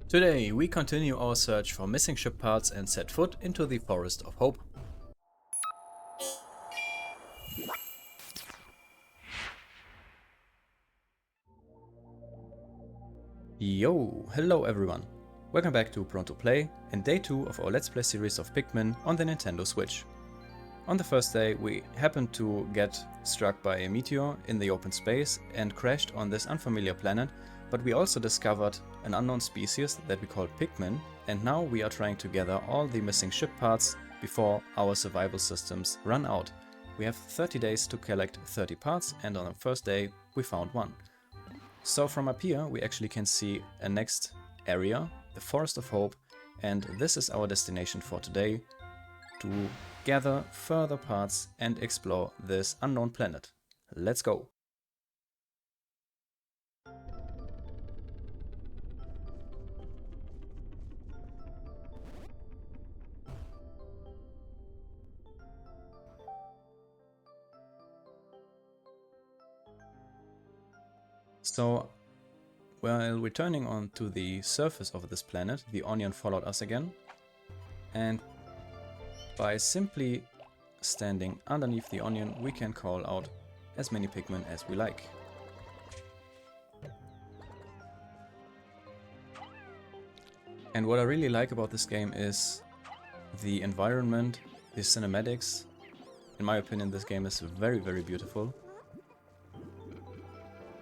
Today we continue our search for missing ship parts and set foot into the Forest of Hope. Yo, hello everyone. Welcome back to Pronto Play and day 2 of our Let's Play series of Pikmin on the Nintendo Switch. On the first day we happened to get struck by a meteor in the open space and crashed on this unfamiliar planet, but we also discovered an unknown species that we call Pikmin, and now we are trying to gather all the missing ship parts before our survival systems run out. We have 30 days to collect 30 parts, and on the first day we found one. So from up here we actually can see a next area, the Forest of Hope, and this is our destination for today, to gather further parts and explore this unknown planet. Let's go! So, while returning onto the surface of this planet, the onion followed us again, and by simply standing underneath the onion we can call out as many Pikmin as we like. And what I really like about this game is the environment, the cinematics. In my opinion, this game is very, very beautiful.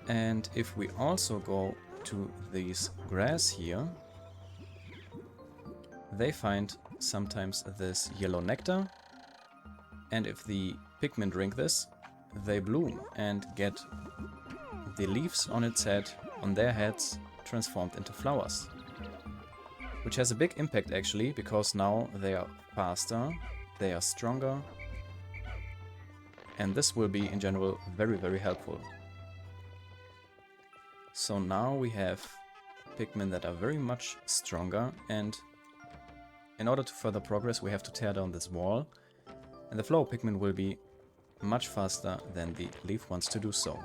And if we also go to these grass here, they find sometimes this yellow nectar, and if the Pikmin drink this, they bloom and get the leaves on their heads transformed into flowers. Which has a big impact actually, because now they are faster, they are stronger, and this will be in general very, very helpful. So now we have Pikmin that are very much stronger, and in order to further progress we have to tear down this wall, and the flower Pikmin will be much faster than the leaf ones to do so.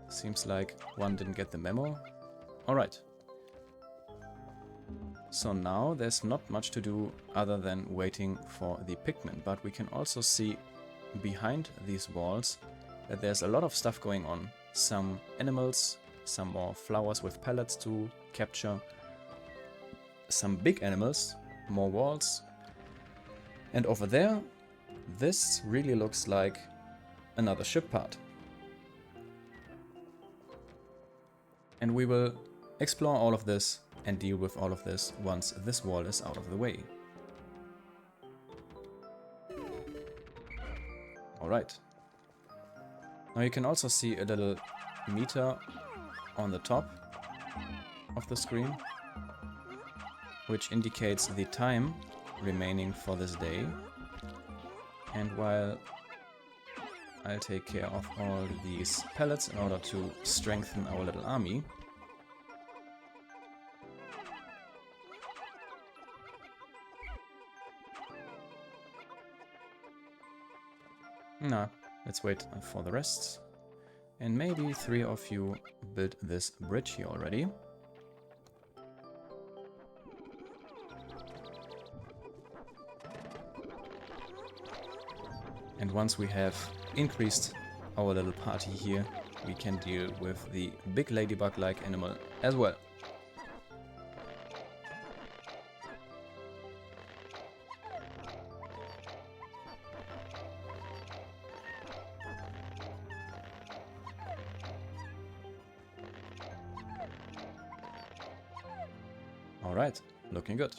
Seems like one didn't get the memo. Alright. So now there's not much to do other than waiting for the Pikmin, but we can also see behind these walls that there's a lot of stuff going on. Some animals, some more flowers with pellets to capture, some big animals, more walls, and over there this really looks like another ship part. And we will explore all of this and deal with all of this once this wall is out of the way. Alright. Now you can also see a little meter on the top of the screen, which indicates the time remaining for this day. And while I'll take care of all these pellets in order to strengthen our little army, let's wait for the rest. And maybe 3 of you build this bridge here already. And once we have increased our little party here, we can deal with the big ladybug-like animal as well. Alright, looking good.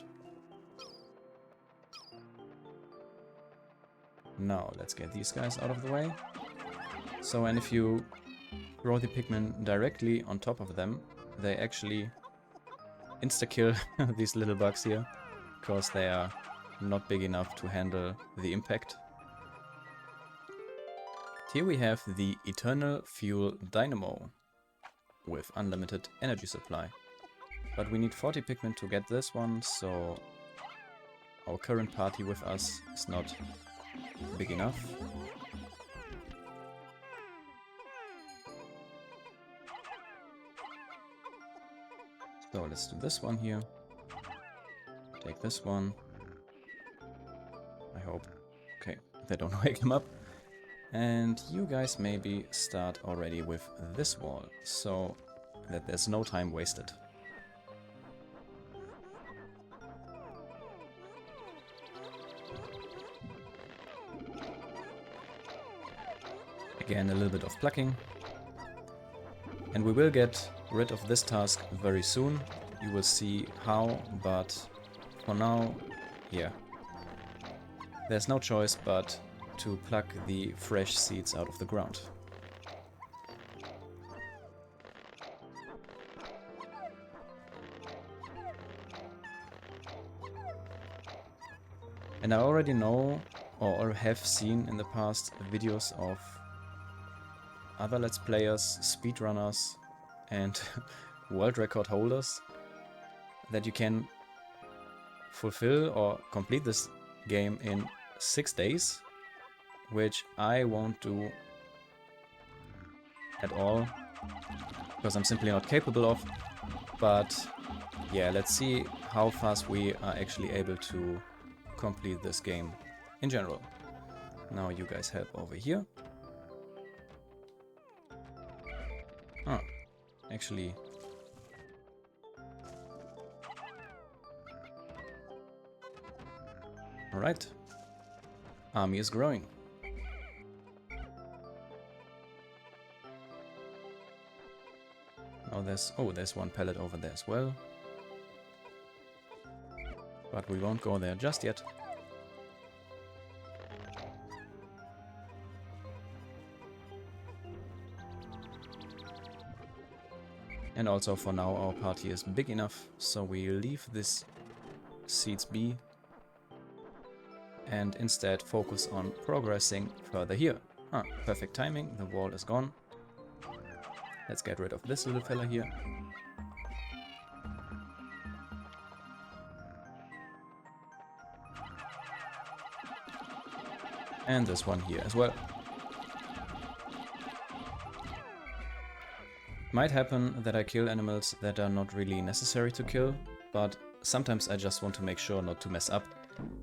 Now let's get these guys out of the way. So, and if you throw the Pikmin directly on top of them, they actually insta-kill these little bugs here, because they are not big enough to handle the impact. Here we have the Eternal Fuel Dynamo with unlimited energy supply. But we need 40 Pikmin to get this one, so our current party with us is not big enough. So let's do this one here. Take this one. I hope. Okay, they don't wake him up. And you guys maybe start already with this wall, so that there's no time wasted. Again, a little bit of plucking. And we will get rid of this task very soon. You will see how, but for now, yeah. There's no choice but to pluck the fresh seeds out of the ground. And I already know, or have seen in the past, videos of other Let's Players, speedrunners and world record holders that you can fulfill or complete this game in 6 days, which I won't do at all, because I'm simply not capable of. But yeah, let's see how fast we are actually able to complete this game in general. Now you guys help over here. Actually, alright. Army is growing. Now there's one pallet over there as well. But we won't go there just yet. And also for now our party is big enough, so we leave this seeds be and instead focus on progressing further here. Perfect timing, the wall is gone. Let's get rid of this little fella here. And this one here as well. Might happen that I kill animals that are not really necessary to kill, but sometimes I just want to make sure not to mess up.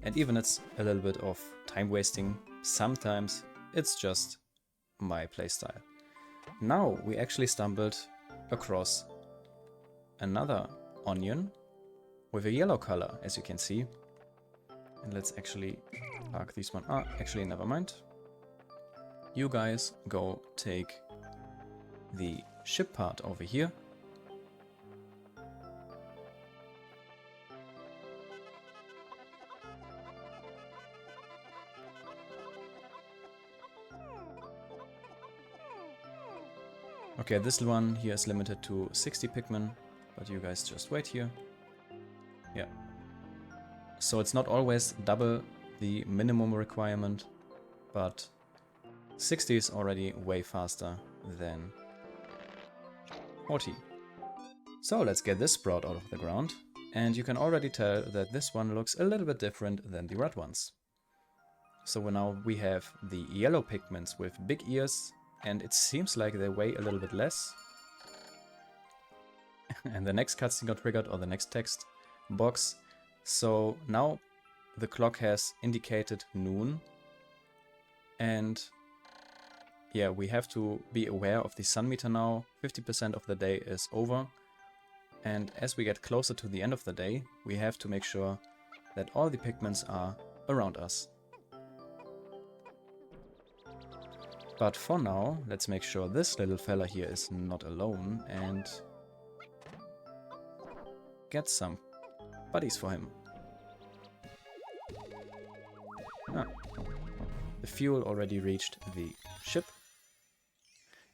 And even it's a little bit of time wasting, sometimes it's just my playstyle. Now we actually stumbled across another onion with a yellow color, as you can see. And let's actually park these one. Actually, never mind. You guys go take the ship part over here. Okay, this one here is limited to 60 Pikmin, but you guys just wait here. Yeah. So it's not always double the minimum requirement, but 60 is already way faster than 40. So let's get this sprout out of the ground, and you can already tell that this one looks a little bit different than the red ones. So now we have the yellow Pikmins with big ears, and it seems like they weigh a little bit less. And the next cutscene got triggered, or the next text box. So now the clock has indicated noon, and yeah, we have to be aware of the sun meter now. 50% of the day is over, and as we get closer to the end of the day, we have to make sure that all the Pikmins are around us. But for now, let's make sure this little fella here is not alone and get some buddies for him. The fuel already reached the ship.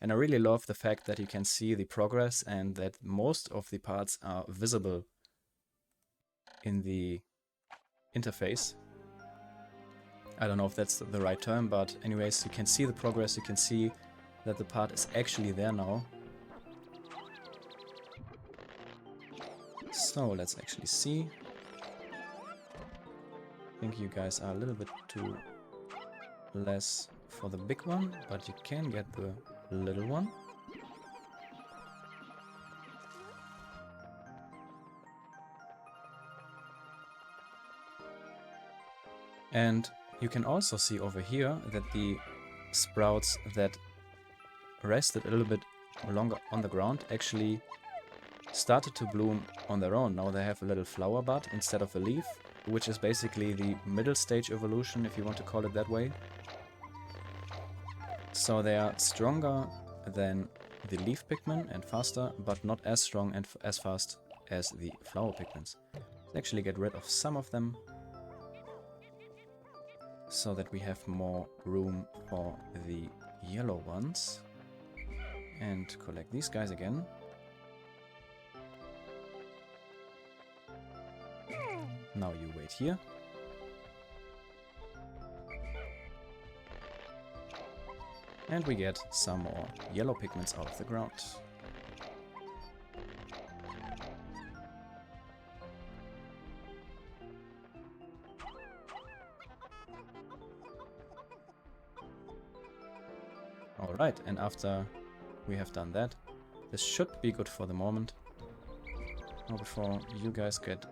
And I really love the fact that you can see the progress and that most of the parts are visible in the interface. I don't know if that's the right term, but anyways, you can see the progress, you can see that the part is actually there now. So let's actually see. I think you guys are a little bit too less for the big one, but you can get the little one. And you can also see over here that the sprouts that rested a little bit longer on the ground actually started to bloom on their own. Now they have a little flower bud instead of a leaf, which is basically the middle stage evolution, if you want to call it that way. So they are stronger than the leaf Pikmin and faster, but not as strong and as fast as the flower Pikmins. Let's actually get rid of some of them, so that we have more room for the yellow ones. And collect these guys again. Now you wait here. And we get some more yellow Pikmins out of the ground. Alright, and after we have done that, this should be good for the moment. Now before you guys get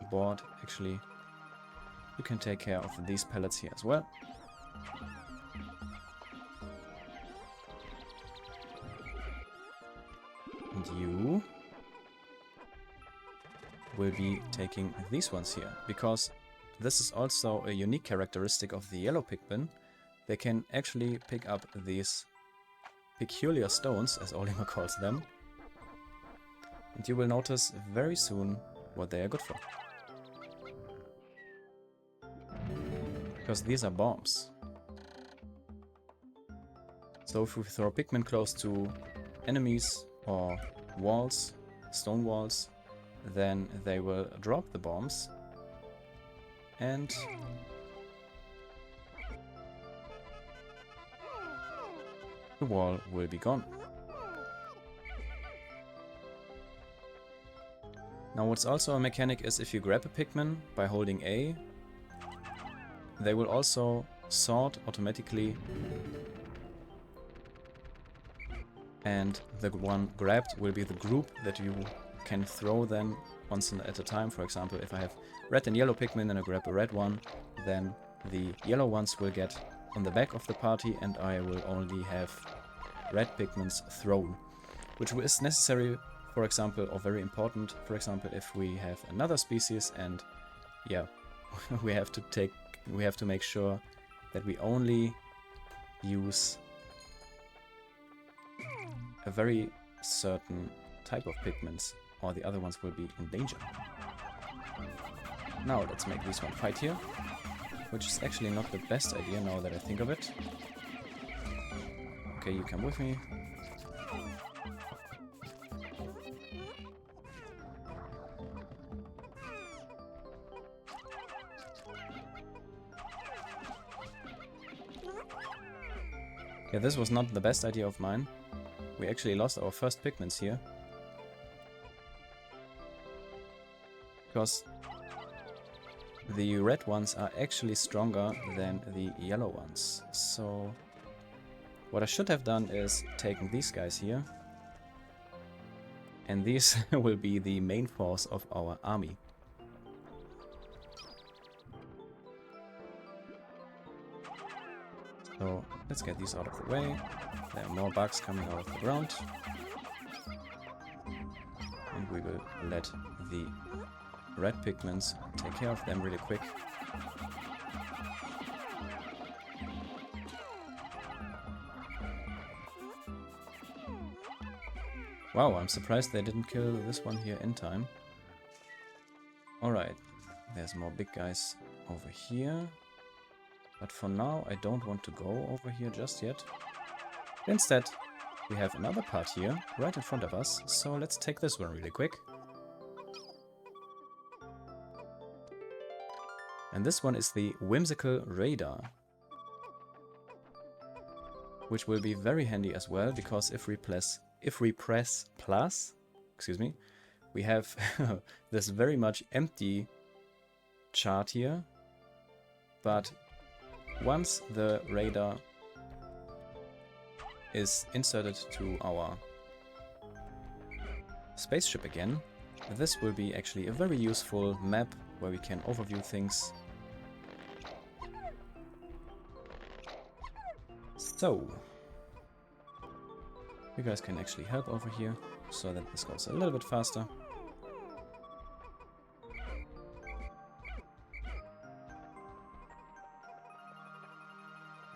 bored, actually, you can take care of these pellets here as well. And you will be taking these ones here, because this is also a unique characteristic of the yellow Pikmin. They can actually pick up these peculiar stones, as Olimar calls them. And you will notice very soon what they are good for. Because these are bombs. So if we throw Pikmin close to enemies or walls, stone walls, then they will drop the bombs and the wall will be gone. Now what's also a mechanic is if you grab a Pikmin by holding A, they will also sort automatically, and the one grabbed will be the group that you can throw them once at a time. For example, if I have red and yellow Pikmin and I grab a red one, then the yellow ones will get on the back of the party and I will only have red Pikmins thrown, which is necessary, for example, or very important, for example, if we have another species and yeah, we have to make sure that we only use a very certain type of Pikmins, or the other ones will be in danger. Now let's make this one fight here, which is actually not the best idea now that I think of it. Okay, you come with me. Yeah, this was not the best idea of mine. We actually lost our first Pikmins here. Because the red ones are actually stronger than the yellow ones. So what I should have done is taken these guys here. And these will be the main force of our army. So let's get these out of the way. There are more bugs coming out of the ground. And we will let the red Pikmins take care of them really quick. Wow, I'm surprised they didn't kill this one here in time. Alright, there's more big guys over here. But for now, I don't want to go over here just yet. Instead, we have another part here, right in front of us, so let's take this one really quick. And this one is the Whimsical Radar, which will be very handy as well, because if we press plus, we have this very much empty chart here, but once the radar is inserted to our spaceship again, this will be actually a very useful map where we can overview things So, you guys can actually help over here, so that this goes a little bit faster.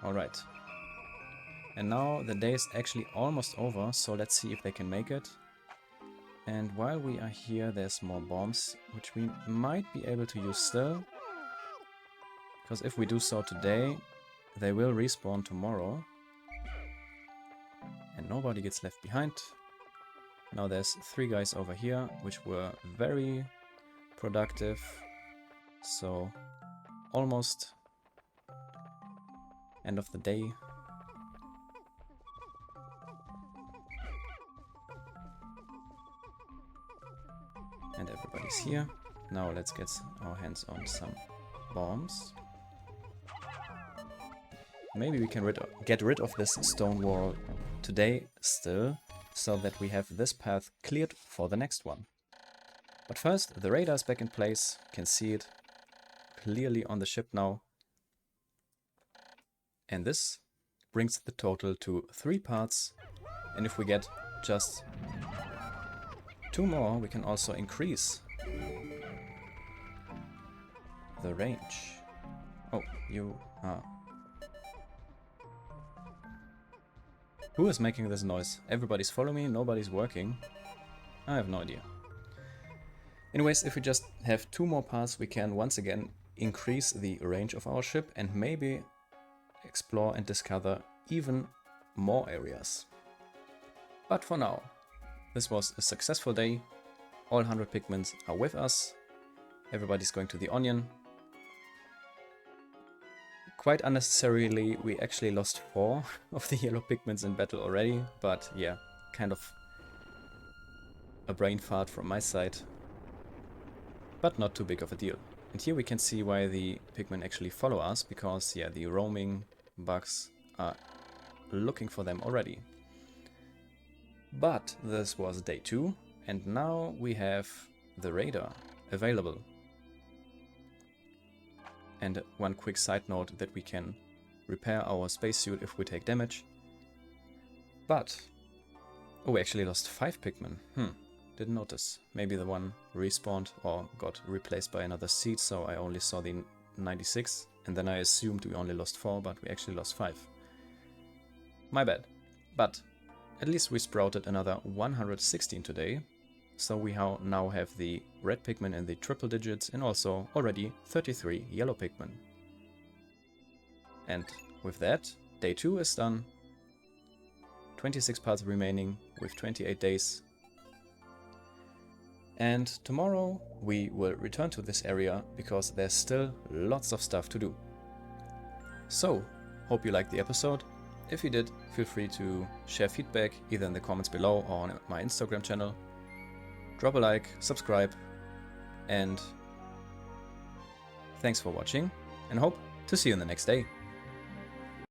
Alright. And now the day is actually almost over, so let's see if they can make it. And while we are here, there's more bombs, which we might be able to use still. Because if we do so today, they will respawn tomorrow. And nobody gets left behind. Now there's 3 guys over here, which were very productive. So almost end of the day. And everybody's here. Now let's get our hands on some bombs. Maybe we can get rid of this stone wall today still, so that we have this path cleared for the next one. But first, the radar is back in place. You can see it clearly on the ship now. And this brings the total to 3 parts. And if we get just 2 more, we can also increase the range. Oh, you are. Who is making this noise? Everybody's following me, nobody's working. I have no idea. Anyways, if we just have 2 more parts, we can once again increase the range of our ship and maybe explore and discover even more areas. But for now, this was a successful day. All 100 Pikmins are with us. Everybody's going to the Onion. Quite unnecessarily, we actually lost 4 of the yellow Pikmins in battle already, but yeah, kind of a brain fart from my side. But not too big of a deal. And here we can see why the Pikmin actually follow us, because yeah, the roaming bugs are looking for them already. But this was day 2, and now we have the radar available. And one quick side note, that we can repair our spacesuit if we take damage. But, oh, we actually lost 5 Pikmin. Didn't notice. Maybe the one respawned or got replaced by another seed, so I only saw the 96. And then I assumed we only lost 4, but we actually lost 5. My bad. But at least we sprouted another 116 today. So we now have the red Pikmin in the triple digits and also already 33 yellow Pikmin. And with that, day 2 is done. 26 parts remaining with 28 days. And tomorrow we will return to this area because there's still lots of stuff to do. So, hope you liked the episode. If you did, feel free to share feedback either in the comments below or on my Instagram channel. Drop a like, subscribe, and thanks for watching, and hope to see you in the next day.